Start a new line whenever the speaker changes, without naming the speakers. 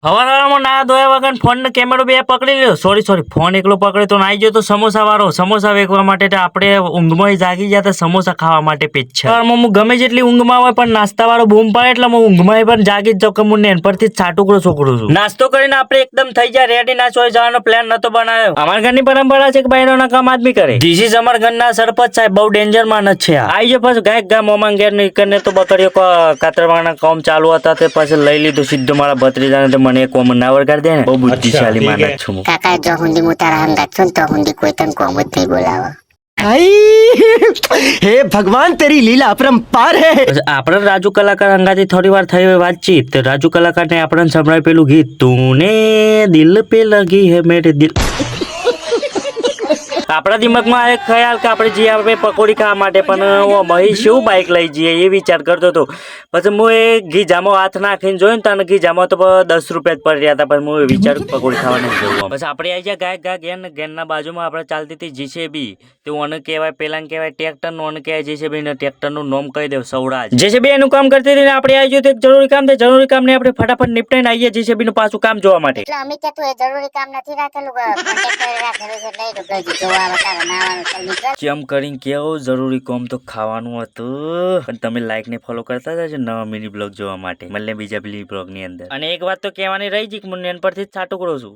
હવારમાં ના ધોયા વગર ફોન ને કેમેરો બે પકડી લ્યો. સોરી ફોન એકલો પકડ્યો તો નાઈ ગયો તો સમોસા વાળો સમોસા વેચવા માટે તો આપણે ઊંઘમાં જાગી ગયા સમોસા ખાવા માટે પીછા. સવારમાં હું ગમે જેટલી ઊંઘમાં હોય પણ નાસ્તા વાળો બૂમ પાડે એટલે હું ઊંઘમાં પણ જાગી જ જાઉં કે હું નેન પરથી છાટુકડો છોકરો છું. નાસ્તો કરીને આપણે એકદમ થઈ જાય રેડી ના ચોઈ જવાનો પ્લાન નતો બનાવ્યો. અમારા ઘરની પરંપરા છે કે બૈરોના કામ આદમી કરે. ધીસ ઇઝ અમારા ઘરના સરપંચ સાહેબ બહુ ડેન્જર માણસ છે. આવી જો પછી ગાયક ગા મોમાં ઘેર નીકળને તો બકરીઓ કાતરવાના કામ ચાલુ હતા તે પછી લઈ લીધું સીધું મારા ભત્રીજાને. મને કોમ ના વરગાડ દે ને બહુ બુદ્ધિશાળી માણસ છું
કાકા. જો હુંડી હું તારા હંગાત છું તો હુંડી કોઈ તને કોમ જ નહીં બોલાવે.
हे भगवान तेरी लीला अपरंपार है.
આપણે રાજુ કલાકાર અંગાથી થોડી વાર થઈ વાતચીત. રાજુ કલાકાર ને આપણે સંભળાય પેલું ગીત તૂને દિલ પે લગી હે મેરે દિલ. આપણા દિમાગમાં એક ખ્યાલ કે આપણે જઈએ આપણે પકોડી ખાવા માટે પણ મહી શું બાઇક લઈ જઈએ એ વિચાર કરતો હતો. પછી હું એ ગીજામાં હાથ નાખીને જોયું ને તને ગીજામાં તો 10 રૂપિયા જ પડી રહ્યા હતા. પણ હું એ વિચાર પકોડી ખાવા નહીં જવું. બસ આપણે આવી જાય ગાયક ગા ઘેર ને ઘેરના બાજુમાં આપણે ચાલતી હતી જીસીબી. તે ઓને કહેવાય પેલાને કહેવાય ટ્રેક્ટર નું ઓને કહેવાય જીસીબી ને ટ્રેક્ટર નું નામ કહી દેવ સૌરાજ. જીસીબી એનું કામ કરતી હતી ને આપણે આવી ગયું જરૂરી કામ છે. જરૂરી કામ ને આપણે ફટાફટ નિપટાઈને આવીએ જીસીબી નું પાછું કામ જોવા માટે.
એટલે અમે કે તું એ જરૂરી કામ નથી રાખેલું કોન્ટેક્ટ કરી રાખેલું છે લઈ જોવા બતાવો નાવાનું
જેમ કરીને કેવું જરૂરી કામ તો ખાવાનું હતું. પણ તમે લાઈક ને ફોલો કરતા જજો નવા મિની બ્લોગ જોવા માટે. મળે બીજા મિની બ્લોગ ની અંદર. અને એક વાત તો કહેવાની રહી જ કે હું નેન પરથી જ છાટુકડો છું.